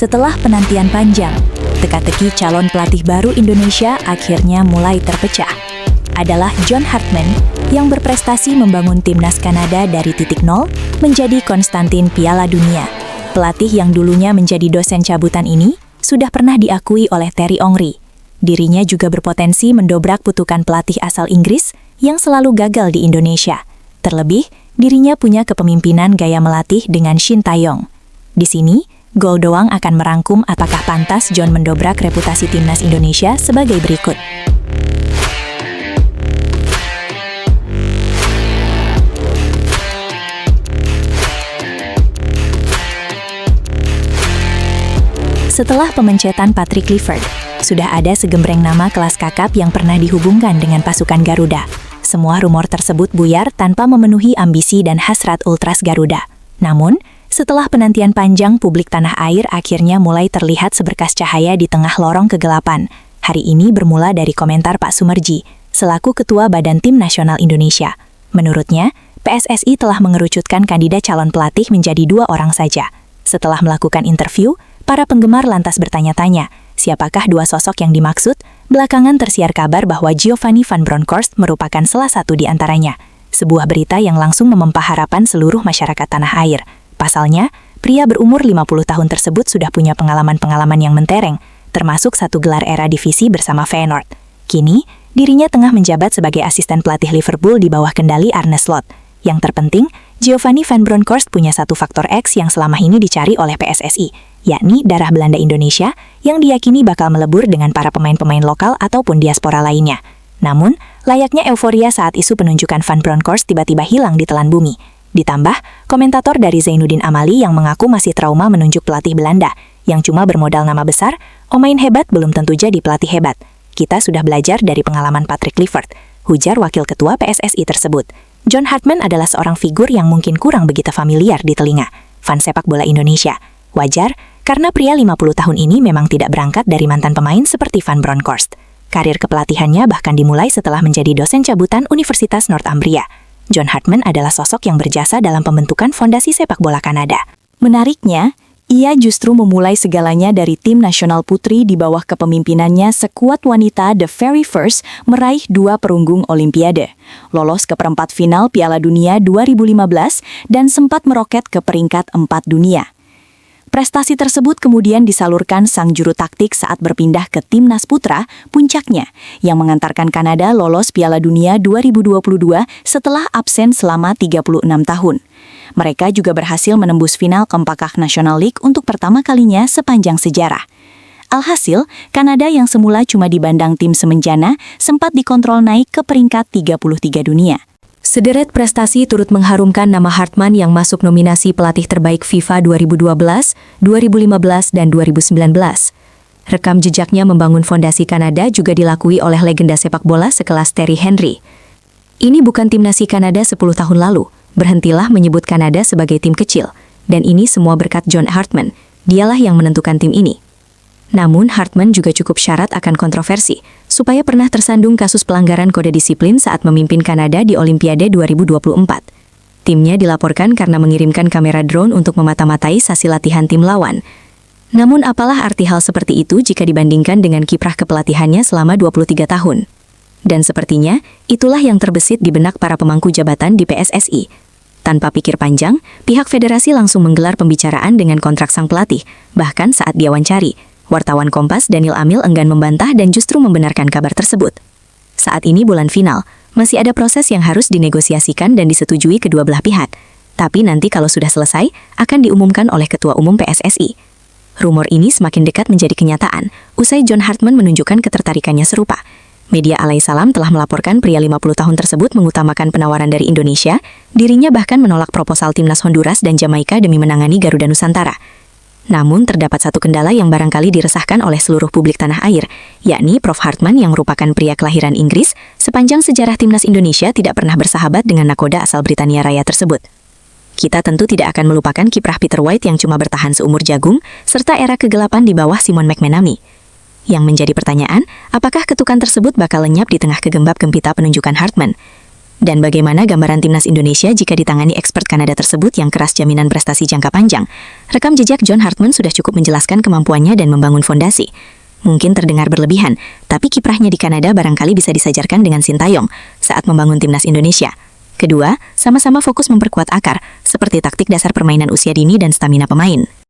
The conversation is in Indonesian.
Setelah penantian panjang, teka-teki calon pelatih baru Indonesia akhirnya mulai terpecah. Adalah John Hartman yang berprestasi membangun timnas Kanada dari titik nol menjadi Konstantin Piala Dunia. Pelatih yang dulunya menjadi dosen cabutan ini sudah pernah diakui oleh Thierry Henry. Dirinya juga berpotensi mendobrak kutukan pelatih asal Inggris yang selalu gagal di Indonesia. Terlebih, dirinya punya kepemimpinan gaya melatih dengan Shin Tae-yong. Di sini, Gol Doang akan merangkum apakah pantas John mendobrak reputasi timnas Indonesia sebagai berikut. Setelah pemencetan Patrick Kluivert, sudah ada segembreng nama kelas kakap yang pernah dihubungkan dengan pasukan Garuda. Semua rumor tersebut buyar tanpa memenuhi ambisi dan hasrat Ultras Garuda. Namun, setelah penantian panjang, publik tanah air akhirnya mulai terlihat seberkas cahaya di tengah lorong kegelapan. Hari ini bermula dari komentar Pak Sumerji, selaku Ketua Badan Tim Nasional Indonesia. Menurutnya, PSSI telah mengerucutkan kandidat calon pelatih menjadi 2 orang saja. Setelah melakukan interview, para penggemar lantas bertanya-tanya, siapakah 2 sosok yang dimaksud? Belakangan tersiar kabar bahwa Giovanni Van Bronckhorst merupakan salah satu di antaranya. Sebuah berita yang langsung memempah harapan seluruh masyarakat tanah air. Pasalnya, pria berumur 50 tahun tersebut sudah punya pengalaman-pengalaman yang mentereng, termasuk 1 gelar era divisi bersama Feyenoord. Kini, dirinya tengah menjabat sebagai asisten pelatih Liverpool di bawah kendali Arne Slot. Yang terpenting, Giovanni Van Bronckhorst punya 1 faktor X yang selama ini dicari oleh PSSI, yakni darah Belanda Indonesia yang diyakini bakal melebur dengan para pemain-pemain lokal ataupun diaspora lainnya. Namun, layaknya euforia saat isu penunjukan Van Bronckhorst tiba-tiba hilang di telan bumi. Ditambah, komentator dari Zainuddin Amali yang mengaku masih trauma menunjuk pelatih Belanda, yang cuma bermodal nama besar, main hebat belum tentu jadi pelatih hebat. Kita sudah belajar dari pengalaman Patrick Kluivert, ujar Wakil Ketua PSSI tersebut. John Hartman adalah seorang figur yang mungkin kurang begitu familiar di telinga fans sepak bola Indonesia. Wajar, karena pria 50 tahun ini memang tidak berangkat dari mantan pemain seperti Van Bronckhorst. Karir kepelatihannya bahkan dimulai setelah menjadi dosen cabutan Universitas Northumbria. John Hartman adalah sosok yang berjasa dalam pembentukan fondasi sepak bola Kanada. Menariknya, ia justru memulai segalanya dari tim nasional putri di bawah kepemimpinannya sekuat wanita The Very First meraih 2 perunggung Olimpiade, lolos ke perempat final Piala Dunia 2015 dan sempat meroket ke peringkat 4 dunia. Prestasi tersebut kemudian disalurkan sang juru taktik saat berpindah ke Timnas Putra, puncaknya, yang mengantarkan Kanada lolos Piala Dunia 2022 setelah absen selama 36 tahun. Mereka juga berhasil menembus final Kempakak National League untuk pertama kalinya sepanjang sejarah. Alhasil, Kanada yang semula cuma dibandang tim semenjana, sempat dikontrol naik ke peringkat 33 dunia. Sederet prestasi turut mengharumkan nama Hartman yang masuk nominasi pelatih terbaik FIFA 2012, 2015, dan 2019. Rekam jejaknya membangun fondasi Kanada juga dilakui oleh legenda sepak bola sekelas Thierry Henry. Ini bukan timnas Kanada 10 tahun lalu, berhentilah menyebut Kanada sebagai tim kecil, dan ini semua berkat John Hartman, dialah yang menentukan tim ini. Namun, Hartman juga cukup syarat akan kontroversi, supaya pernah tersandung kasus pelanggaran kode disiplin saat memimpin Kanada di Olimpiade 2024. Timnya dilaporkan karena mengirimkan kamera drone untuk memata-matai sesi latihan tim lawan. Namun apalah arti hal seperti itu jika dibandingkan dengan kiprah kepelatihannya selama 23 tahun? Dan sepertinya, itulah yang terbesit di benak para pemangku jabatan di PSSI. Tanpa pikir panjang, pihak federasi langsung menggelar pembicaraan dengan kontrak sang pelatih, bahkan saat diwawancara. Wartawan Kompas Daniel Amil enggan membantah dan justru membenarkan kabar tersebut. Saat ini bulan final, masih ada proses yang harus dinegosiasikan dan disetujui kedua belah pihak. Tapi nanti kalau sudah selesai, akan diumumkan oleh Ketua Umum PSSI. Rumor ini semakin dekat menjadi kenyataan, usai John Hartman menunjukkan ketertarikannya serupa. Media Alaisalam telah melaporkan pria 50 tahun tersebut mengutamakan penawaran dari Indonesia, dirinya bahkan menolak proposal timnas Honduras dan Jamaika demi menangani Garuda Nusantara. Namun, terdapat satu kendala yang barangkali diresahkan oleh seluruh publik tanah air, yakni Prof. Hartman yang merupakan pria kelahiran Inggris, sepanjang sejarah timnas Indonesia tidak pernah bersahabat dengan nakoda asal Britania Raya tersebut. Kita tentu tidak akan melupakan kiprah Peter White yang cuma bertahan seumur jagung, serta era kegelapan di bawah Simon McManamy. Yang menjadi pertanyaan, apakah ketukan tersebut bakal lenyap di tengah kegembab gempita penunjukan Hartman? Dan bagaimana gambaran timnas Indonesia jika ditangani expert Kanada tersebut yang keras jaminan prestasi jangka panjang? Rekam jejak John Hartman sudah cukup menjelaskan kemampuannya dan membangun fondasi. Mungkin terdengar berlebihan, tapi kiprahnya di Kanada barangkali bisa disajarkan dengan Sintayong saat membangun timnas Indonesia. Kedua, sama-sama fokus memperkuat akar, seperti taktik dasar permainan usia dini dan stamina pemain.